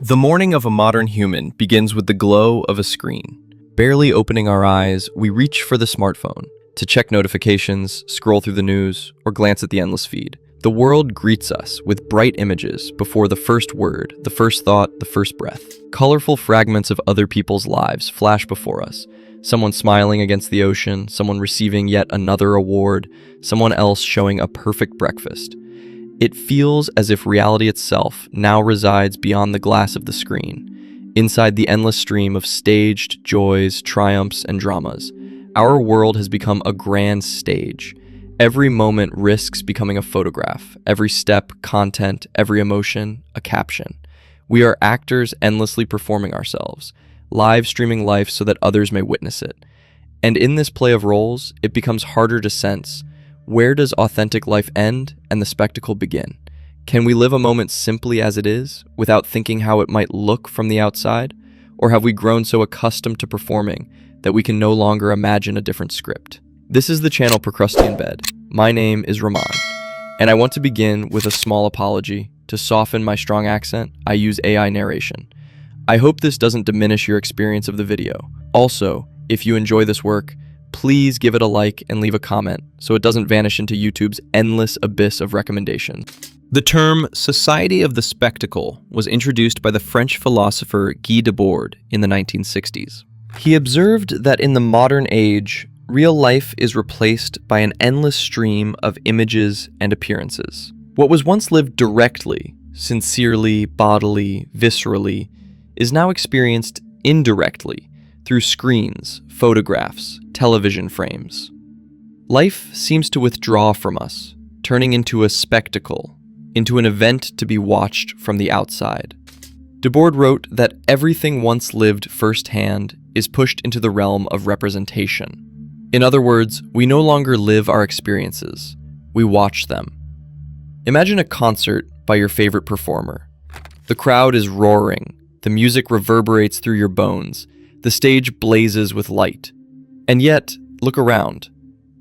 The morning of a modern human begins with the glow of a screen. Barely opening our eyes, we reach for the smartphone to check notifications, scroll through the news, or glance at the endless feed. The world greets us with bright images before the first word, the first thought, the first breath. Colorful fragments of other people's lives flash before us. Someone smiling against the ocean, someone receiving yet another award, someone else showing a perfect breakfast. It feels as if reality itself now resides beyond the glass of the screen, inside the endless stream of staged joys, triumphs, and dramas. Our world has become a grand stage. Every moment risks becoming a photograph, every step, content, every emotion, a caption. We are actors endlessly performing ourselves, live streaming life so that others may witness it. And in this play of roles, it becomes harder to sense. Where does authentic life end and the spectacle begin? Can we live a moment simply as it is, without thinking how it might look from the outside? Or have we grown so accustomed to performing that we can no longer imagine a different script? This is the channel Procrustean Bed. My name is Rahman, and I want to begin with a small apology. To soften my strong accent, I use AI narration. I hope this doesn't diminish your experience of the video. Also, if you enjoy this work, please give it a like and leave a comment so it doesn't vanish into YouTube's endless abyss of recommendations. The term society of the spectacle was introduced by the French philosopher Guy Debord in the 1960s. He observed that in the modern age, real life is replaced by an endless stream of images and appearances. What was once lived directly, sincerely, bodily, viscerally, is now experienced indirectly through screens, photographs, television frames. Life seems to withdraw from us, turning into a spectacle, into an event to be watched from the outside. Debord wrote that everything once lived firsthand is pushed into the realm of representation. In other words, we no longer live our experiences, we watch them. Imagine a concert by your favorite performer. The crowd is roaring, the music reverberates through your bones, the stage blazes with light. And yet, look around.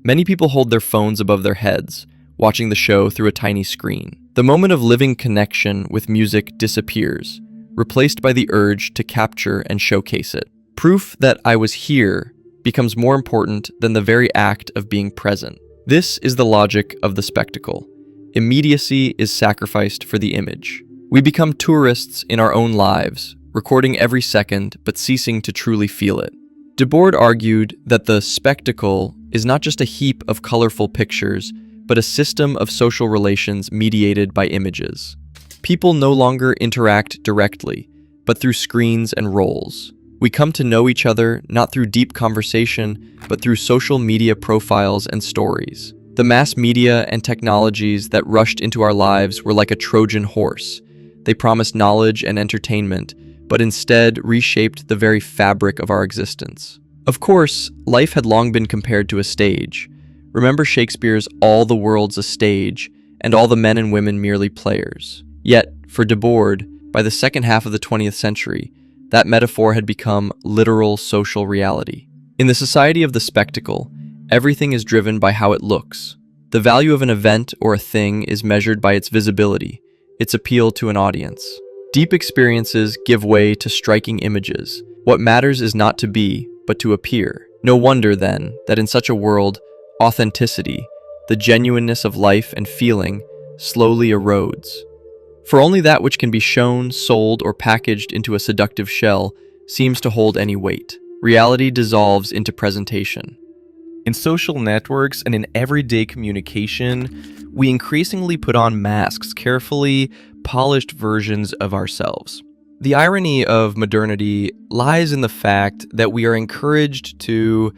Many people hold their phones above their heads, watching the show through a tiny screen. The moment of living connection with music disappears, replaced by the urge to capture and showcase it. Proof that I was here becomes more important than the very act of being present. This is the logic of the spectacle. Immediacy is sacrificed for the image. We become tourists in our own lives, recording every second but ceasing to truly feel it. Debord argued that the spectacle is not just a heap of colorful pictures, but a system of social relations mediated by images. People no longer interact directly, but through screens and roles. We come to know each other not through deep conversation, but through social media profiles and stories. The mass media and technologies that rushed into our lives were like a Trojan horse. They promised knowledge and entertainment, but instead reshaped the very fabric of our existence. Of course, life had long been compared to a stage. Remember Shakespeare's "All the world's a stage, and all the men and women merely players." Yet, for Debord, by the second half of the 20th century, that metaphor had become literal social reality. In the society of the spectacle, everything is driven by how it looks. The value of an event or a thing is measured by its visibility, its appeal to an audience. Deep experiences give way to striking images. What matters is not to be, but to appear. No wonder, then, that in such a world, authenticity, the genuineness of life and feeling, slowly erodes. For only that which can be shown, sold, or packaged into a seductive shell seems to hold any weight. Reality dissolves into presentation. In social networks and in everyday communication, we increasingly put on masks, carefully polished versions of ourselves. The irony of modernity lies in the fact that we are encouraged to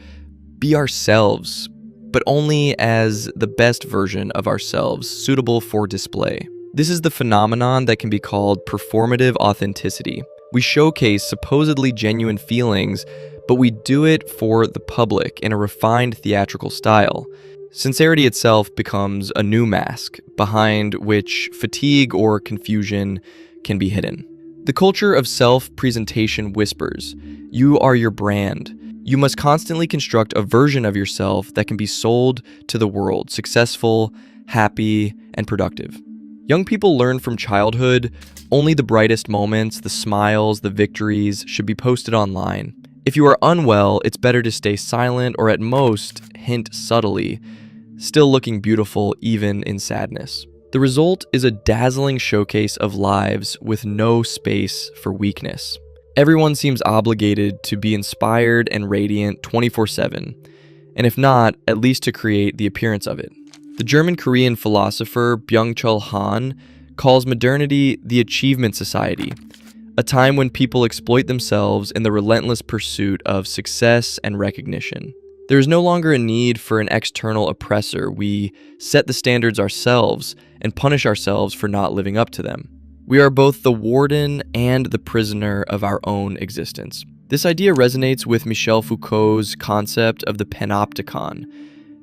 be ourselves, but only as the best version of ourselves, suitable for display. This is the phenomenon that can be called performative authenticity. We showcase supposedly genuine feelings, but we do it for the public in a refined theatrical style. Sincerity itself becomes a new mask, behind which fatigue or confusion can be hidden. The culture of self-presentation whispers, "You are your brand." You must constantly construct a version of yourself that can be sold to the world, successful, happy, and productive. Young people learn from childhood only the brightest moments, the smiles, the victories should be posted online. If you are unwell, it's better to stay silent or at most hint subtly, still looking beautiful even in sadness. The result is a dazzling showcase of lives with no space for weakness. Everyone seems obligated to be inspired and radiant 24/7, and if not, at least to create the appearance of it. The German-Korean philosopher Byung-Chul Han calls modernity the achievement society, a time when people exploit themselves in the relentless pursuit of success and recognition. There is no longer a need for an external oppressor. We set the standards ourselves and punish ourselves for not living up to them. We are both the warden and the prisoner of our own existence. This idea resonates with Michel Foucault's concept of the panopticon.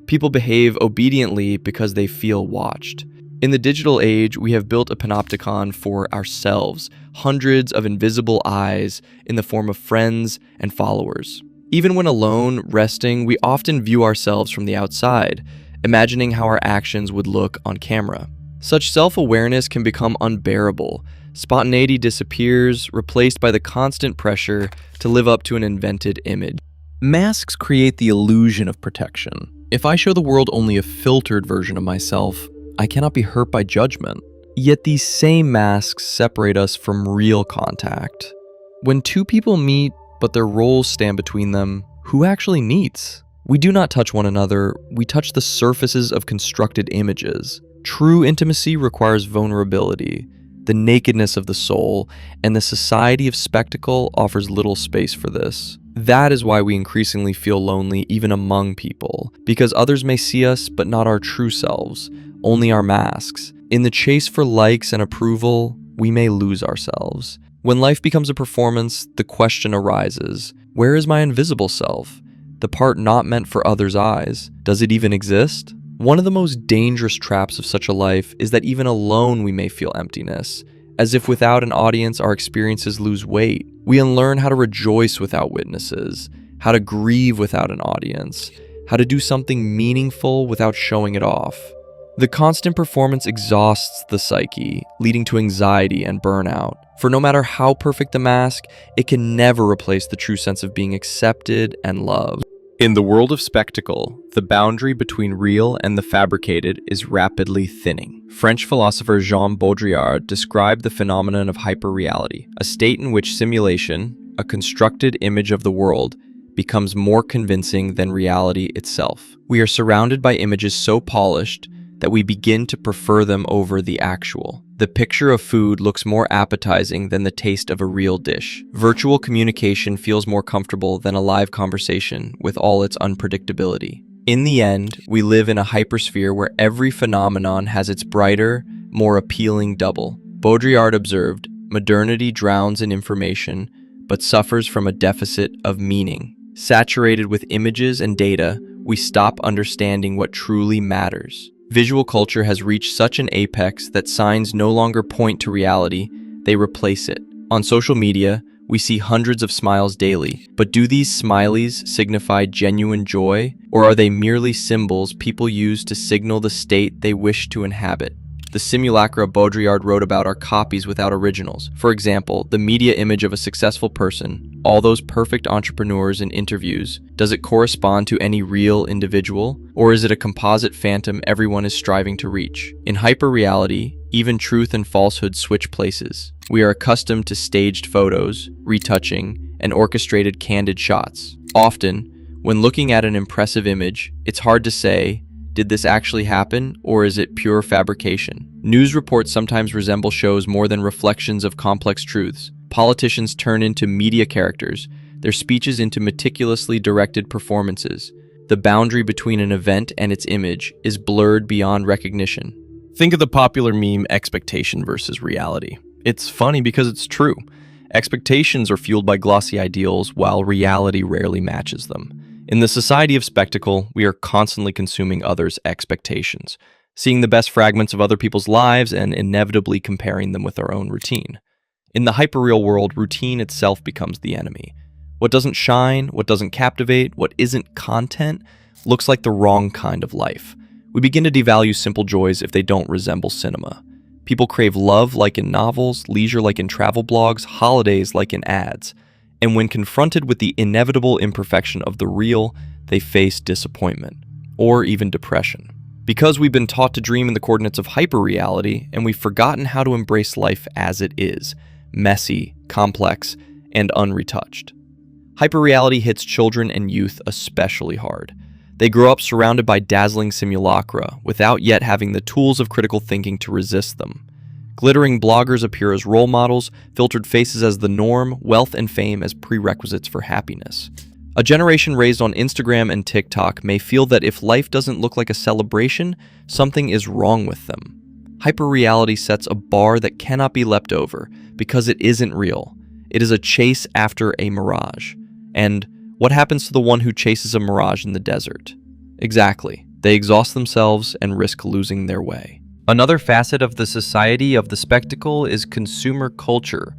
People behave obediently because they feel watched. In the digital age, we have built a panopticon for ourselves, hundreds of invisible eyes in the form of friends and followers. Even when alone, resting, we often view ourselves from the outside, imagining how our actions would look on camera. Such self-awareness can become unbearable. Spontaneity disappears, replaced by the constant pressure to live up to an invented image. Masks create the illusion of protection. If I show the world only a filtered version of myself, I cannot be hurt by judgment. Yet these same masks separate us from real contact. When two people meet, but their roles stand between them, who actually meets? We do not touch one another, we touch the surfaces of constructed images. True intimacy requires vulnerability, the nakedness of the soul, and the society of spectacle offers little space for this. That is why we increasingly feel lonely even among people, because others may see us but not our true selves, only our masks. In the chase for likes and approval, we may lose ourselves. When life becomes a performance, the question arises, where is my invisible self? The part not meant for others' eyes. Does it even exist? One of the most dangerous traps of such a life is that even alone we may feel emptiness, as if without an audience our experiences lose weight. We unlearn how to rejoice without witnesses, how to grieve without an audience, how to do something meaningful without showing it off. The constant performance exhausts the psyche, leading to anxiety and burnout. For no matter how perfect the mask, it can never replace the true sense of being accepted and loved. In the world of spectacle, the boundary between real and the fabricated is rapidly thinning. French philosopher Jean Baudrillard described the phenomenon of hyperreality, a state in which simulation, a constructed image of the world, becomes more convincing than reality itself. We are surrounded by images so polished that we begin to prefer them over the actual. The picture of food looks more appetizing than the taste of a real dish. Virtual communication feels more comfortable than a live conversation with all its unpredictability. In the end, we live in a hypersphere where every phenomenon has its brighter, more appealing double. Baudrillard observed, modernity drowns in information, but suffers from a deficit of meaning. Saturated with images and data, we stop understanding what truly matters. Visual culture has reached such an apex that signs no longer point to reality, they replace it. On social media, we see hundreds of smiles daily, but do these smileys signify genuine joy, or are they merely symbols people use to signal the state they wish to inhabit? The simulacra Baudrillard wrote about are copies without originals. For example, the media image of a successful person, all those perfect entrepreneurs in interviews, does it correspond to any real individual, or is it a composite phantom everyone is striving to reach? In hyperreality, even truth and falsehood switch places. We are accustomed to staged photos, retouching, and orchestrated candid shots. Often, when looking at an impressive image, it's hard to say, did this actually happen, or is it pure fabrication? News reports sometimes resemble shows more than reflections of complex truths. Politicians turn into media characters, their speeches into meticulously directed performances. The boundary between an event and its image is blurred beyond recognition. Think of the popular meme expectation versus reality. It's funny because it's true. Expectations are fueled by glossy ideals, while reality rarely matches them. In the society of spectacle, we are constantly consuming others' expectations, seeing the best fragments of other people's lives and inevitably comparing them with our own routine. In the hyperreal world, routine itself becomes the enemy. What doesn't shine, what doesn't captivate, what isn't content, looks like the wrong kind of life. We begin to devalue simple joys if they don't resemble cinema. People crave love like in novels, leisure like in travel blogs, holidays like in ads. And when confronted with the inevitable imperfection of the real, they face disappointment, or even depression. Because we've been taught to dream in the coordinates of hyperreality, and we've forgotten how to embrace life as it is, messy, complex, and unretouched. Hyperreality hits children and youth especially hard. They grow up surrounded by dazzling simulacra, without yet having the tools of critical thinking to resist them. Glittering bloggers appear as role models, filtered faces as the norm, wealth and fame as prerequisites for happiness. A generation raised on Instagram and TikTok may feel that if life doesn't look like a celebration, something is wrong with them. Hyperreality sets a bar that cannot be leapt over, because it isn't real. It is a chase after a mirage. And what happens to the one who chases a mirage in the desert? Exactly. They exhaust themselves and risk losing their way. Another facet of the society of the spectacle is consumer culture,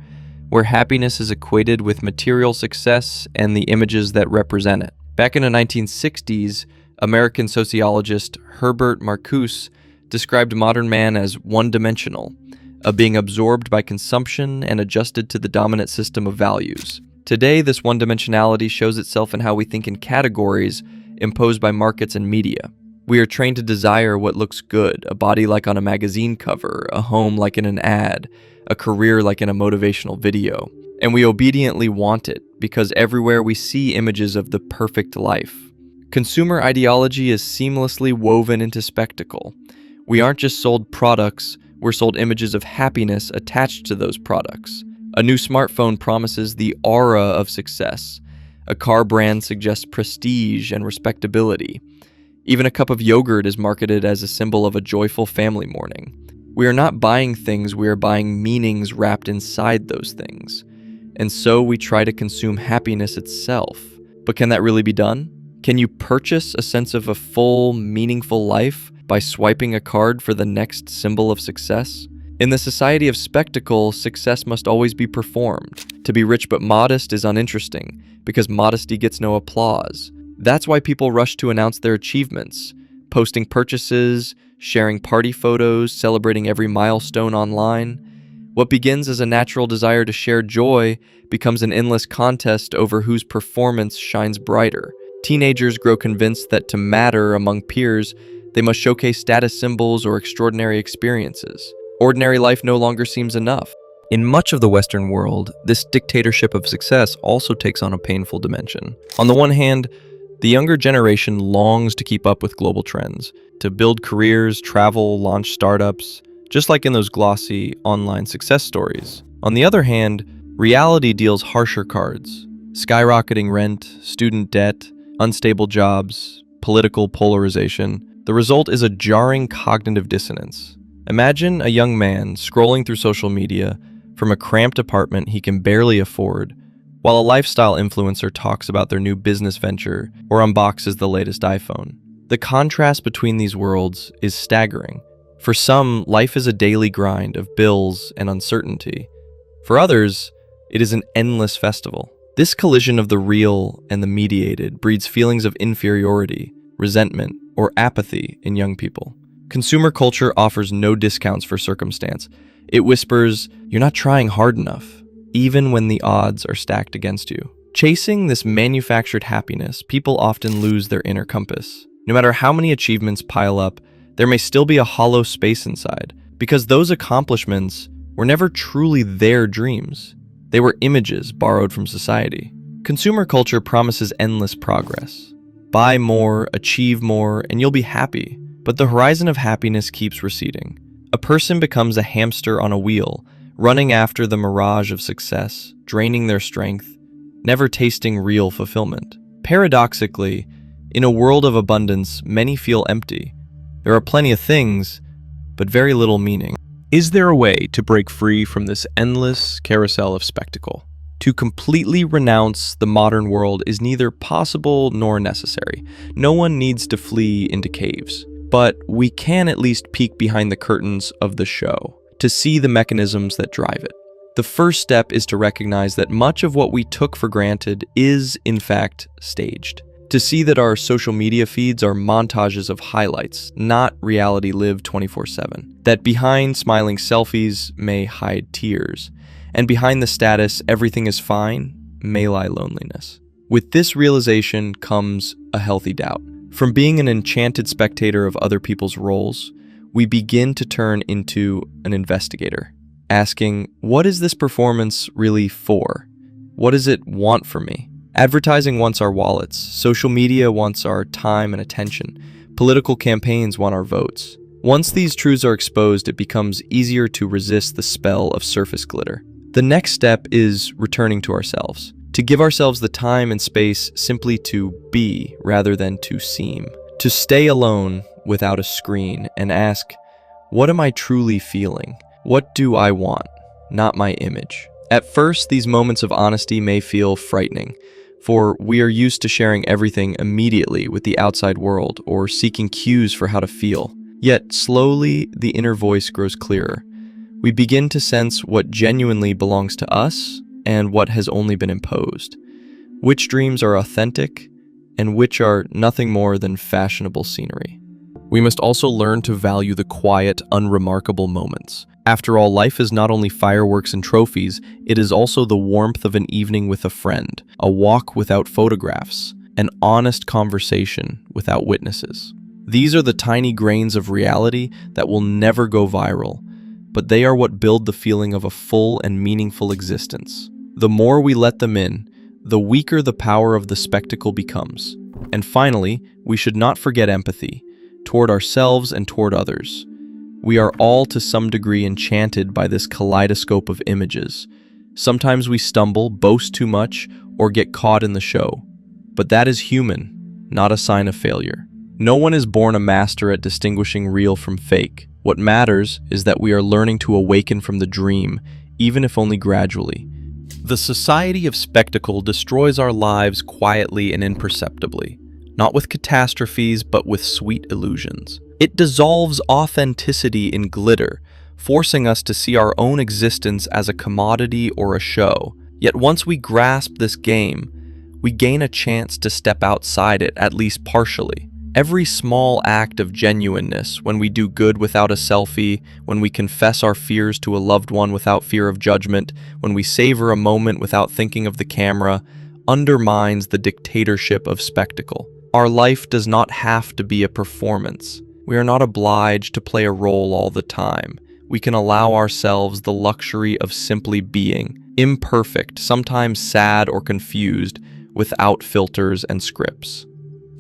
where happiness is equated with material success and the images that represent it. Back in the 1960s, American sociologist Herbert Marcuse described modern man as one-dimensional, a being absorbed by consumption and adjusted to the dominant system of values. Today, this one-dimensionality shows itself in how we think in categories imposed by markets and media. We are trained to desire what looks good, a body like on a magazine cover, a home like in an ad, a career like in a motivational video. And we obediently want it, because everywhere we see images of the perfect life. Consumer ideology is seamlessly woven into spectacle. We aren't just sold products, we're sold images of happiness attached to those products. A new smartphone promises the aura of success. A car brand suggests prestige and respectability. Even a cup of yogurt is marketed as a symbol of a joyful family morning. We are not buying things, we are buying meanings wrapped inside those things. And so we try to consume happiness itself. But can that really be done? Can you purchase a sense of a full, meaningful life by swiping a card for the next symbol of success? In the society of spectacle, success must always be performed. To be rich but modest is uninteresting, because modesty gets no applause. That's why people rush to announce their achievements, posting purchases, sharing party photos, celebrating every milestone online. What begins as a natural desire to share joy becomes an endless contest over whose performance shines brighter. Teenagers grow convinced that to matter among peers, they must showcase status symbols or extraordinary experiences. Ordinary life no longer seems enough. In much of the Western world, this dictatorship of success also takes on a painful dimension. On the one hand, the younger generation longs to keep up with global trends, to build careers, travel, launch startups, just like in those glossy online success stories. On the other hand, reality deals harsher cards. Skyrocketing rent, student debt, unstable jobs, political polarization. The result is a jarring cognitive dissonance. Imagine a young man scrolling through social media from a cramped apartment he can barely afford, while a lifestyle influencer talks about their new business venture or unboxes the latest iPhone. The contrast between these worlds is staggering. For some, life is a daily grind of bills and uncertainty. For others, it is an endless festival. This collision of the real and the mediated breeds feelings of inferiority, resentment, or apathy in young people. Consumer culture offers no discounts for circumstance. It whispers, "You're not trying hard enough," even when the odds are stacked against you. Chasing this manufactured happiness, people often lose their inner compass. No matter how many achievements pile up, there may still be a hollow space inside, because those accomplishments were never truly their dreams. They were images borrowed from society. Consumer culture promises endless progress. Buy more, achieve more, and you'll be happy. But the horizon of happiness keeps receding. A person becomes a hamster on a wheel, running after the mirage of success, draining their strength, never tasting real fulfillment. Paradoxically, in a world of abundance, many feel empty. There are plenty of things, but very little meaning. Is there a way to break free from this endless carousel of spectacle? To completely renounce the modern world is neither possible nor necessary. No one needs to flee into caves. But we can at least peek behind the curtains of the show to see the mechanisms that drive it. The first step is to recognize that much of what we took for granted is, in fact, staged. To see that our social media feeds are montages of highlights, not reality lived 24/7. That behind smiling selfies may hide tears, and behind the status "everything is fine" may lie loneliness. With this realization comes a healthy doubt. From being an enchanted spectator of other people's roles, we begin to turn into an investigator, asking, what is this performance really for? What does it want from me? Advertising wants our wallets, social media wants our time and attention, political campaigns want our votes. Once these truths are exposed, it becomes easier to resist the spell of surface glitter. The next step is returning to ourselves, to give ourselves the time and space simply to be rather than to seem, to stay alone without a screen and ask, what am I truly feeling? What do I want? Not my image. At first, these moments of honesty may feel frightening, for we are used to sharing everything immediately with the outside world or seeking cues for how to feel. Yet slowly, the inner voice grows clearer. We begin to sense what genuinely belongs to us and what has only been imposed, which dreams are authentic and which are nothing more than fashionable scenery. We must also learn to value the quiet, unremarkable moments. After all, life is not only fireworks and trophies, it is also the warmth of an evening with a friend, a walk without photographs, an honest conversation without witnesses. These are the tiny grains of reality that will never go viral, but they are what build the feeling of a full and meaningful existence. The more we let them in, the weaker the power of the spectacle becomes. And finally, we should not forget empathy, toward ourselves and toward others. We are all to some degree enchanted by this kaleidoscope of images. Sometimes we stumble, boast too much, or get caught in the show. But that is human, not a sign of failure. No one is born a master at distinguishing real from fake. What matters is that we are learning to awaken from the dream, even if only gradually. The society of spectacle destroys our lives quietly and imperceptibly, not with catastrophes, but with sweet illusions. It dissolves authenticity in glitter, forcing us to see our own existence as a commodity or a show. Yet once we grasp this game, we gain a chance to step outside it, at least partially. Every small act of genuineness, when we do good without a selfie, when we confess our fears to a loved one without fear of judgment, when we savor a moment without thinking of the camera, undermines the dictatorship of spectacle. Our life does not have to be a performance. We are not obliged to play a role all the time. We can allow ourselves the luxury of simply being, imperfect, sometimes sad or confused, without filters and scripts.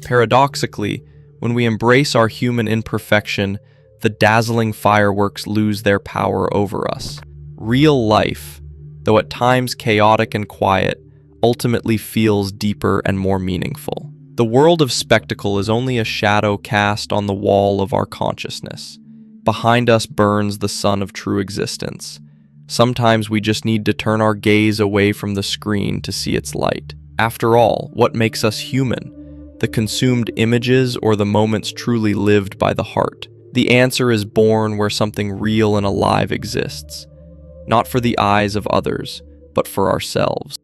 Paradoxically, when we embrace our human imperfection, the dazzling fireworks lose their power over us. Real life, though at times chaotic and quiet, ultimately feels deeper and more meaningful. The world of spectacle is only a shadow cast on the wall of our consciousness. Behind us burns the sun of true existence. Sometimes we just need to turn our gaze away from the screen to see its light. After all, what makes us human? The consumed images or the moments truly lived by the heart? The answer is born where something real and alive exists, not for the eyes of others, but for ourselves.